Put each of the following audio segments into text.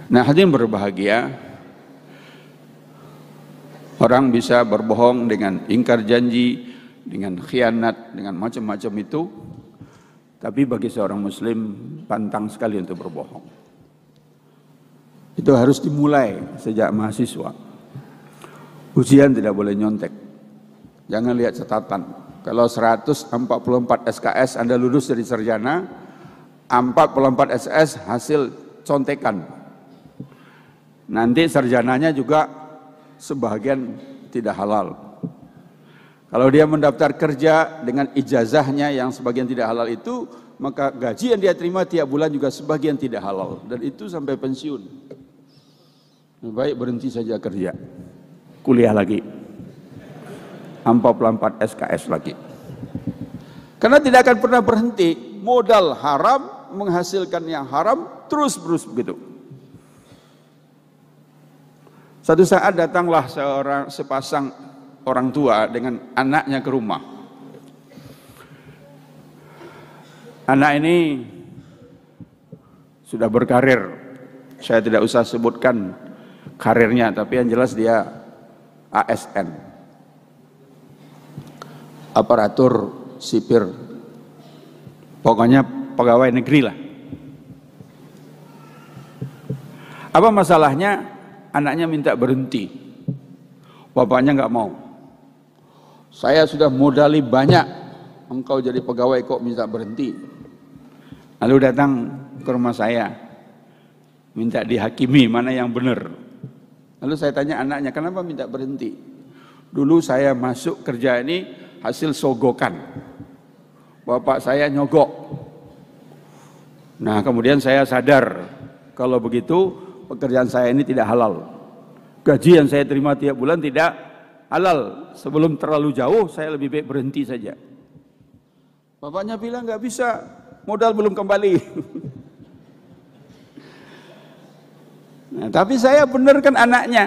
Nah, hadirin berbahagia, orang bisa berbohong dengan ingkar janji, dengan khianat, dengan macam-macam itu, tapi bagi seorang muslim pantang sekali untuk berbohong. Itu harus dimulai sejak mahasiswa. Ujian tidak boleh nyontek. Jangan lihat catatan. Kalau 144 SKS Anda lulus dari sarjana, 44 SKS hasil contekan. Nanti sarjananya juga sebagian tidak halal. Kalau dia mendaftar kerja dengan ijazahnya yang sebagian tidak halal itu, maka gaji yang dia terima tiap bulan juga sebagian tidak halal. Dan itu sampai pensiun. Baik berhenti saja kerja, kuliah lagi, 44 SKS lagi. Karena tidak akan pernah berhenti, modal haram menghasilkan yang haram terus-terus begitu. Satu saat datanglah sepasang orang tua dengan anaknya ke rumah. Anak ini sudah berkarir. Saya tidak usah sebutkan karirnya, tapi yang jelas dia ASN, aparatur sipir, pokoknya pegawai negeri lah. Apa masalahnya? Anaknya minta berhenti, bapaknya nggak mau. Saya sudah modali banyak, engkau jadi pegawai kok minta berhenti. Lalu datang ke rumah saya, minta dihakimi mana yang benar. Lalu saya tanya anaknya, kenapa minta berhenti? Dulu saya masuk kerja ini hasil sogokan, bapak saya nyogok. Nah kemudian saya sadar kalau begitu pekerjaan saya ini tidak halal. Gaji yang saya terima tiap bulan tidak halal. Sebelum terlalu jauh, saya lebih baik berhenti saja. Bapaknya bilang nggak bisa, modal belum kembali. Nah, tapi saya benarkan anaknya.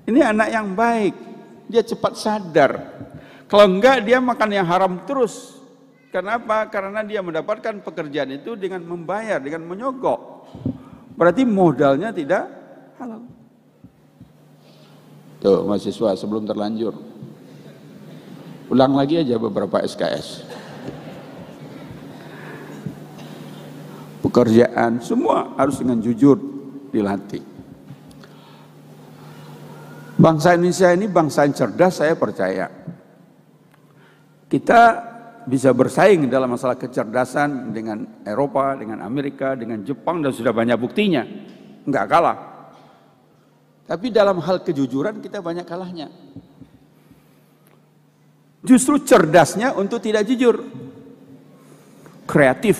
Ini anak yang baik, dia cepat sadar. Kalau enggak dia makan yang haram terus. Kenapa? Karena dia mendapatkan pekerjaan itu dengan membayar, dengan menyogok. Berarti modalnya tidak halal. Tuh mahasiswa sebelum terlanjur, ulang lagi aja beberapa SKS. Pekerjaan semua harus dengan jujur dilatih. Bangsa Indonesia ini bangsa yang cerdas, saya percaya. Kita bisa bersaing dalam masalah kecerdasan dengan Eropa, dengan Amerika, dengan Jepang, dan sudah banyak buktinya. Enggak kalah. Tapi dalam hal kejujuran kita banyak kalahnya. Justru cerdasnya untuk tidak jujur. Kreatif.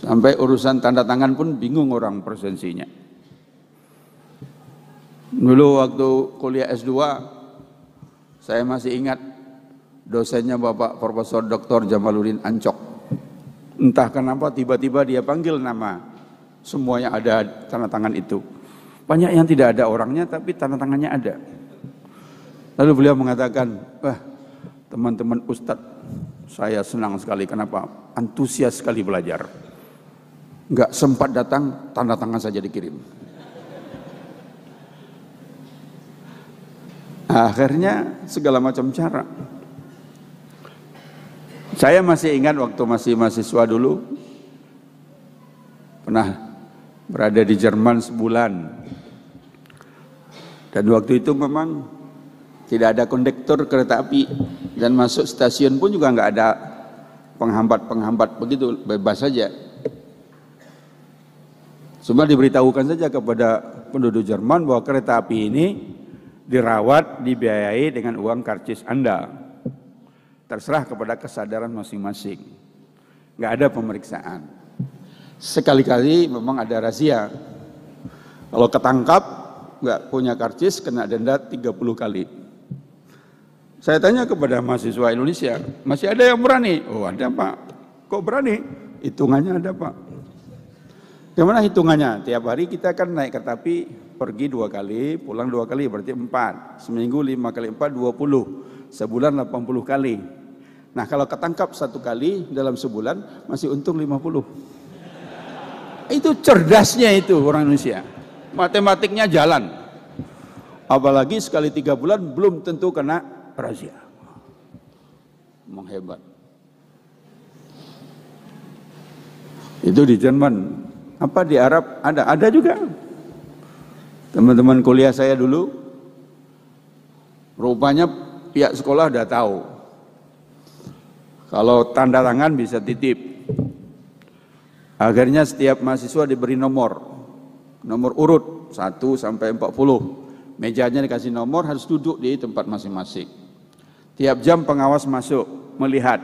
Sampai urusan tanda tangan pun bingung orang presensinya. Dulu waktu kuliah S2, saya masih ingat dosennya Bapak Profesor Dr. Jamaluddin Ancok. Entah kenapa tiba-tiba dia panggil nama, semuanya ada tanda tangan itu. Banyak yang tidak ada orangnya tapi tanda tangannya ada. Lalu beliau mengatakan, wah teman-teman Ustadz, saya senang sekali. Kenapa? Antusias sekali belajar. Enggak sempat datang, tanda tangan saja dikirim. Akhirnya segala macam cara. Saya masih ingat waktu masih mahasiswa dulu, pernah berada di Jerman sebulan. Dan waktu itu memang tidak ada kondektur kereta api, dan masuk stasiun pun juga nggak ada penghambat-penghambat, begitu bebas saja. Cuma diberitahukan saja kepada penduduk Jerman bahwa kereta api ini dirawat, dibiayai dengan uang karcis Anda. Terserah kepada kesadaran masing-masing. Nggak ada pemeriksaan. Sekali-kali memang ada razia. Kalau ketangkap nggak punya karcis kena denda 30 kali. Saya tanya kepada mahasiswa Indonesia, masih ada yang berani? Oh ada Pak. Kok berani? Hitungannya ada Pak. Gimana hitungannya? Tiap hari kita kan naik kereta api, pergi 2 kali, pulang 2 kali, berarti 4. Seminggu 5 kali 4, 20. Sebulan 80 kali. Nah kalau ketangkap 1 kali dalam sebulan, masih untung 50. itu cerdasnya itu orang Indonesia. Matematiknya jalan. Apalagi sekali 3 bulan belum tentu kena razia. Menghebat. Itu di Jerman. Apa di Arab ada juga. Teman-teman kuliah saya dulu, rupanya pihak sekolah udah tahu. Kalau tanda tangan bisa titip. Akhirnya setiap mahasiswa diberi nomor urut 1 sampai 40. Mejanya dikasih nomor, harus duduk di tempat masing-masing. Tiap jam pengawas masuk, melihat.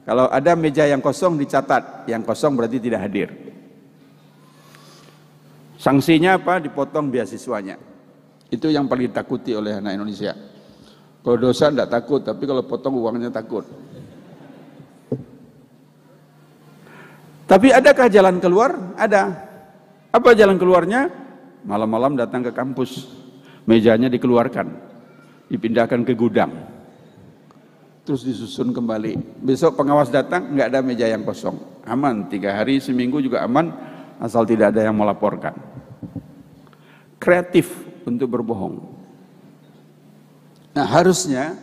Kalau ada meja yang kosong dicatat, yang kosong berarti tidak hadir. Sanksinya apa? Dipotong beasiswanya. Itu yang paling ditakuti oleh anak Indonesia. Kalau dosa tidak takut, tapi kalau potong uangnya takut. Tapi adakah jalan keluar? Ada. Apa jalan keluarnya? Malam-malam datang ke kampus, mejanya dikeluarkan, dipindahkan ke gudang, terus disusun kembali. Besok pengawas datang, nggak ada meja yang kosong, aman. 3 hari, seminggu juga aman, asal tidak ada yang melaporkan. Kreatif untuk berbohong. Nah, harusnya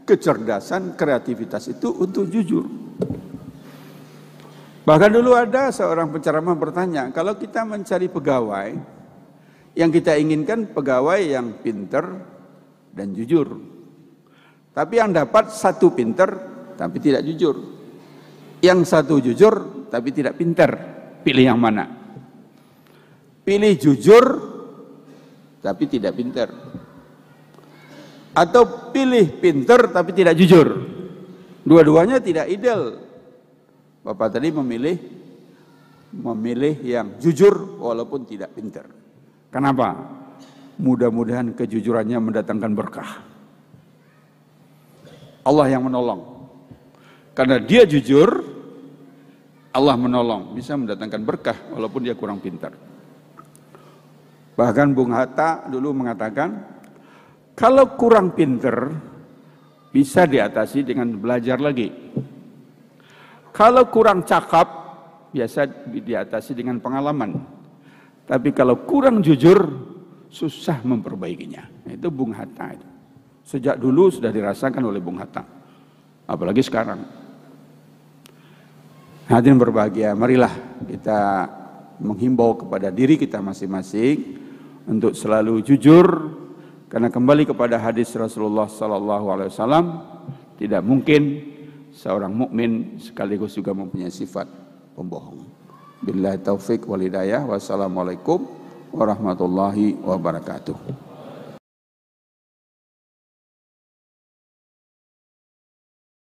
kecerdasan, kreativitas itu untuk jujur. Bahkan dulu ada seorang penceramah bertanya, kalau kita mencari pegawai, yang kita inginkan pegawai yang pinter dan jujur. Tapi yang dapat satu pinter tapi tidak jujur. Yang satu jujur tapi tidak pinter. Pilih yang mana? Pilih jujur tapi tidak pinter. Atau pilih pinter tapi tidak jujur. Dua-duanya tidak ideal. Bapak tadi memilih yang jujur walaupun tidak pintar. Kenapa? Mudah-mudahan kejujurannya mendatangkan berkah. Allah yang menolong. Karena dia jujur, Allah menolong. Bisa mendatangkan berkah walaupun dia kurang pintar. Bahkan Bung Hatta dulu mengatakan, kalau kurang pintar, bisa diatasi dengan belajar lagi. Kalau kurang cakap, biasa diatasi dengan pengalaman. Tapi kalau kurang jujur, susah memperbaikinya. Itu Bung Hatta. Sejak dulu sudah dirasakan oleh Bung Hatta. Apalagi sekarang. Hadirin berbahagia, marilah kita menghimbau kepada diri kita masing-masing untuk selalu jujur. Karena kembali kepada hadis Rasulullah SAW, tidak mungkin seorang mukmin sekaligus juga mempunyai sifat pembohong. Billahi taufik wal hidayah. Wassalamualaikum warahmatullahi wabarakatuh.